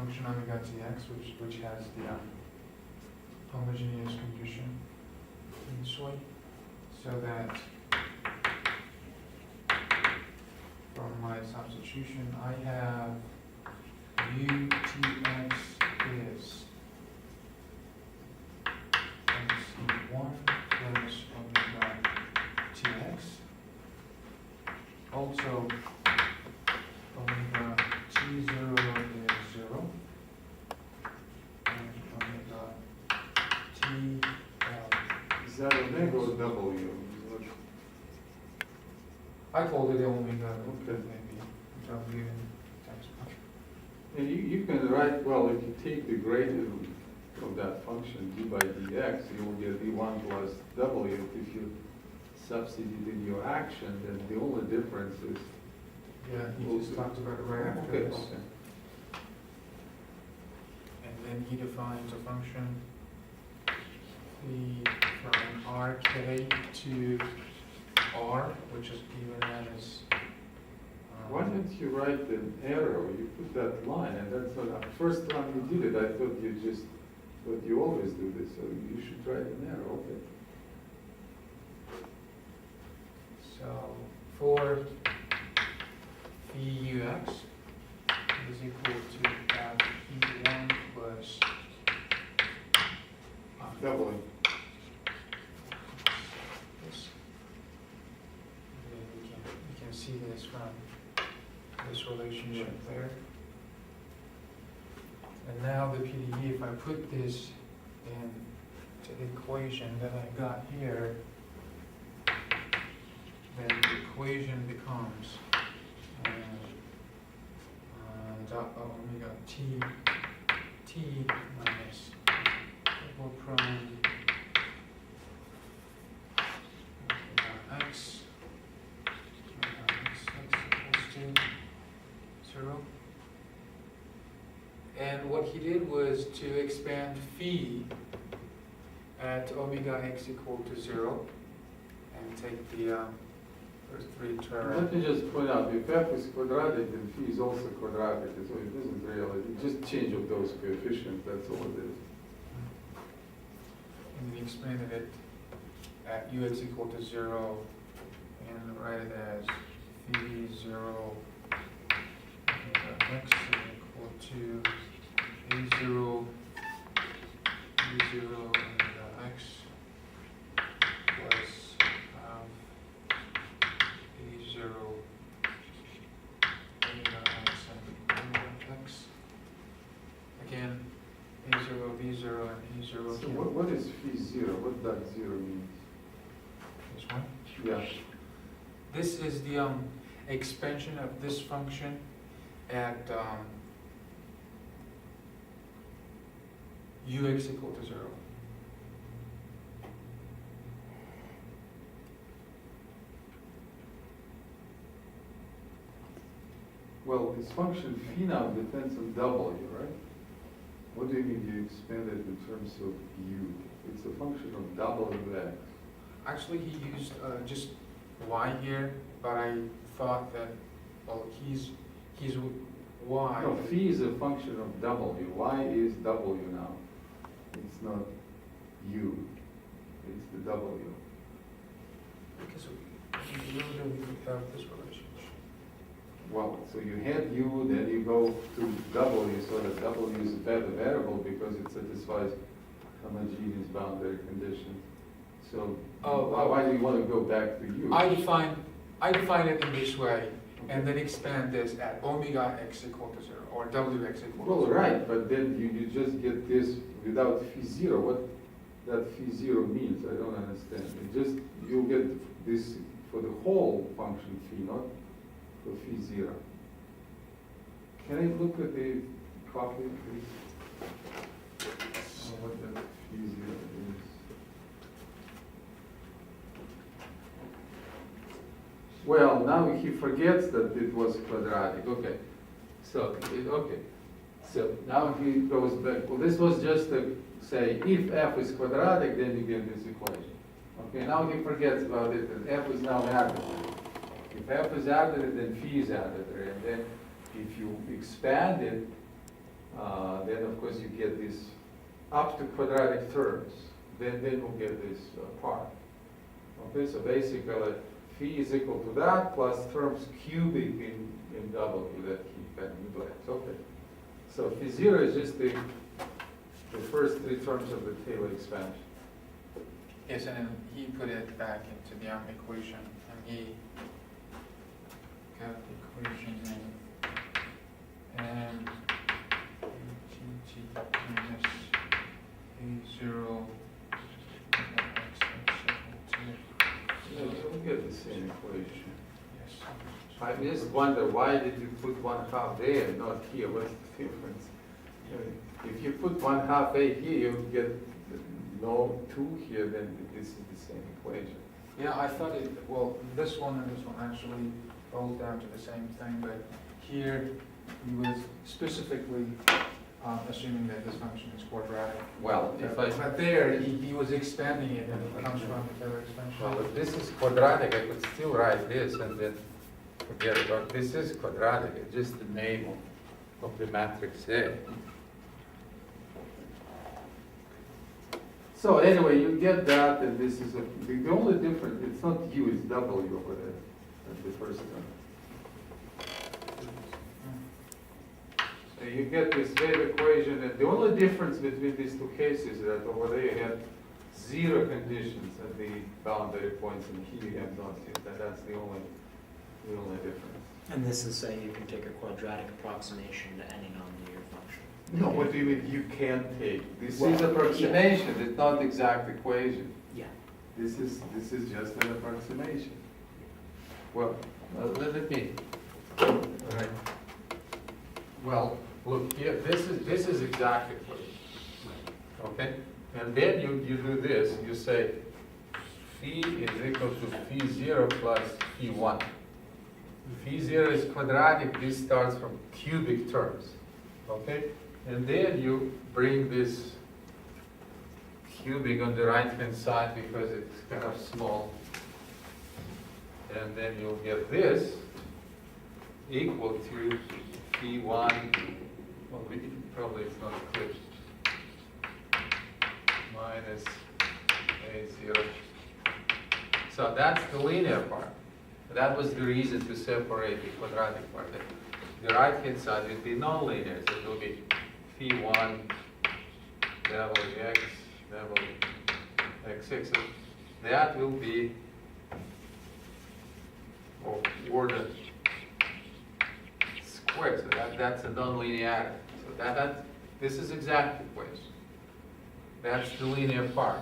function omega tx, which has the homogeneous condition in this way, so that from my substitution I have utx is MC1 plus omega tx. Also, omega t0 is 0, and omega tl. Is that omega or W? I called it omega, Okay. maybe W in textbook. And you can write, well, if you take the gradient of that function d by dx, you will get v1 plus w. If you substitute in your action, then the only difference is. Yeah, he just talked about it right after Okay, this. okay. And then he defines a function from rk to r, which is given as. Why didn't you write an arrow? You put that line, and that's not, first time you did it, I thought you always do this, so you should write an arrow, okay. So for Vux is equal to F1 plus Doubling. this. And then we can see this from this relationship there. And now the PDE, if I put this into the equation that I got here, then the equation becomes omega t minus double prime x equals to 0. And what he did was to expand phi at omega x equal to 0 and take the first three terms. Let me just point out, if f is quadratic, then phi is also quadratic, so it isn't really, just change of those coefficients, that's all it is. And then expanded it at ux equal to 0 and write it as phi 0 omega x equal to a0 omega x plus a0 omega x and omega x. Again, a0, v0, and e0. So what is phi 0? What does 0 mean? This one. Yeah. This is the expansion of this function at ux equal to 0. Well, this function phi now depends on w, right? What do you mean you expand it in terms of u? It's a function of wx. Actually, he used just y here, but I thought that, well, he's y. No, phi is a function of w. Y is w now. It's not u. It's the w. Because we really have this relationship. Well, so you had u, then you go to w, so that w is a better variable because it satisfies homogeneous boundary conditions. So why do you want to go back to u? I define it in this way, and then expand this at omega x equal to 0, or wx equal to 0. Well, right, but then you just get this without phi 0. What that phi 0 means, I don't understand. You get this for the whole function phi, not for phi 0. Can I look at the copy, please? What that phi 0 is. Well, now he forgets that it was quadratic. Okay. So now he goes back. Well, this was just to say if f is quadratic, then you get this equation. Okay, now he forgets about it, and f is now arbitrary. If f is arbitrary, then phi is arbitrary. And then if you expand it then of course you get this up to quadratic terms. Then we'll get this part. Okay, so basically phi is equal to that plus terms cubic in W that he kind of neglects. Okay. So phi 0 is just the first three terms of the Taylor expansion. Yes, and then he put it back into the equation, and he got the equation and gt minus a0 x Yeah, we'll get the same equation. Yes. I just wonder, why did you put 1/2 there and not here? What's the difference? If you put 1/2 a here, you get no 2 here, then this is the same equation. Yeah, I thought it, well, this one and this one actually boils down to the same thing, but here he was specifically assuming that this function is quadratic. Well, But there, he was expanding it, and it comes from the Taylor expansion. Well, if this is quadratic, I could still write this and then forget about this is quadratic. It's just the name of the matrix A. So anyway, you get that, and this is the only difference. It's not U, it's W over there. That's the first one. So you get this wave equation, and the only difference between these two cases is that over there you had 0 conditions at the boundary points, and here you have not. That's the only difference. And this is saying you can take a quadratic approximation to any nonlinear function. No, what do you mean you can take? This Well, is approximation, it's not exact equation. Yeah. This is just an approximation. Well, let me. Right. Well, look here. This is exact equation. Okay, and then you do this. You say phi is equal to phi 0 plus phi 1. Phi 0 is quadratic. This starts from cubic terms. Okay, and then you bring this cubic on the right hand side because it's kind of small. And then you'll get this equal to phi 1. Well, probably it's not clear. Minus a0. So that's the linear part. That was the reason to separate the quadratic part. The right hand side will be nonlinear, so it will be phi 1 w x w xx. So that will be order squared. So that's a nonlinearity. So this is exact equation. That's the linear part.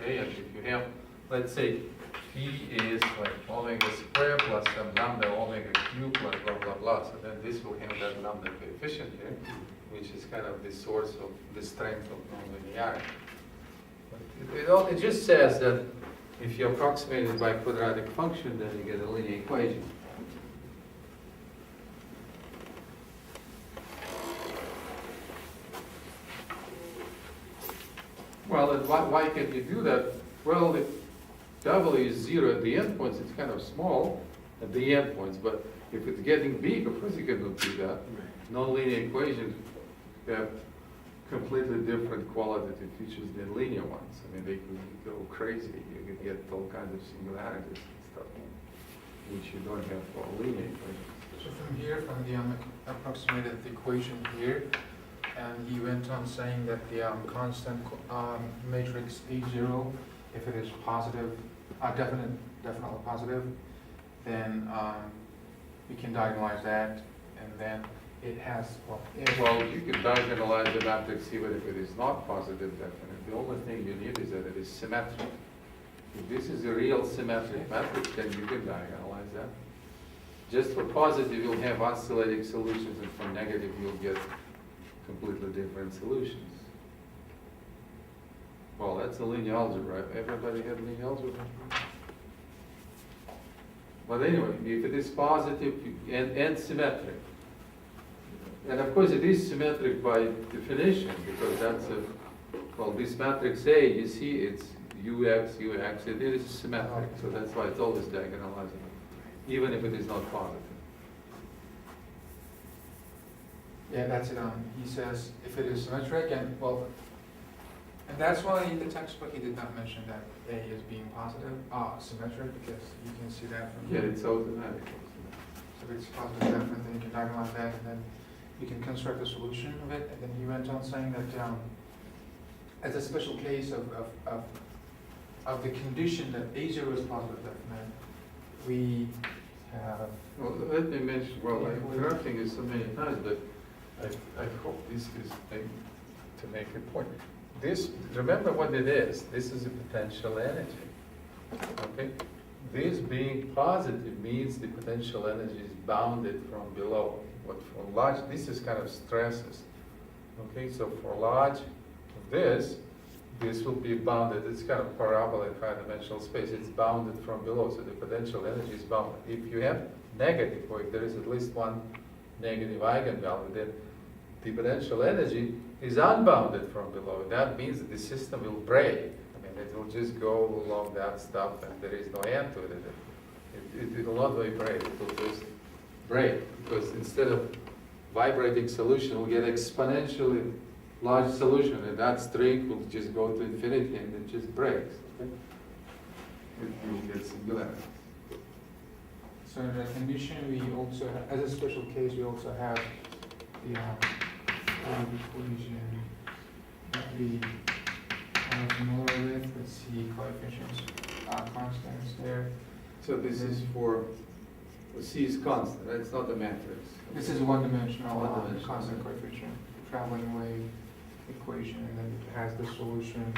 Okay, and if you have, let's say, phi is like omega squared plus some lambda omega cubed plus blah blah blah. So then this will have that lambda coefficient here, which is kind of the source of the strength of nonlinearity. But it just says that if you approximate it by quadratic function, then you get a linear equation. Well, why can you do that? Well, if W is 0 at the endpoints, it's kind of small at the endpoints, but if it's getting big, of course you cannot do that. Nonlinear equations have completely different qualitative features than linear ones. I mean, they could go crazy. You could get all kinds of singularities and stuff, which you don't have for linear equations. So from here, from the approximated equation here, and he went on saying that the constant matrix A0, if it is positive, definitely positive, then we can diagonalize that, and then it has, Well, you can diagonalize the matrix even if it is not positive definite. The only thing you need is that it is symmetric. If this is a real symmetric matrix, then you can diagonalize that. Just for positive, you'll have oscillating solutions, and for negative, you'll get completely different solutions. Well, that's a linear algebra. Everybody had linear algebra? But anyway, if it is positive and symmetric, and of course it is symmetric by definition, because that's well, this matrix A, you see, it's ux, it is symmetric, so that's why it's always diagonalizable, even if it is not positive. Yeah, that's it, he says, if it is symmetric, and, well, and that's why in the textbook he did not mention that A is being positive, symmetric, because you can see that from. Yeah, it's automatic. So if it's positive, definitely you can diagonalize that, and then you can construct a solution of it, and then he went on saying that, as a special case of the condition that A0 is positive definite, we have. Well, let me mention, well, I'm interrupting you so many times, but I hope this is to make a point. This, remember what it is. This is a potential energy. Okay? This being positive means the potential energy is bounded from below. But for large, this is kind of stresses. Okay, so for large, this will be bounded. It's kind of parabola in high-dimensional space. It's bounded from below, so the potential energy is bounded. If you have negative, or if there is at least one negative eigenvalue, then the potential energy is unbounded from below. That means that the system will break. I mean, it will just go along that stuff, and there is no end to it. It will not vibrate. It will just break, because instead of vibrating solution, we'll get exponentially large solution, and that string will just go to infinity, and it just breaks. Okay? It will get singularity. So in the condition, we also, as a special case, we also have the wave equation that we are familiar with. Let's see, coefficients, constants there. So this is for, C is constant, right? It's not a matrix. This is one-dimensional One-dimensional. constant coefficient, traveling wave equation, and then it has the solution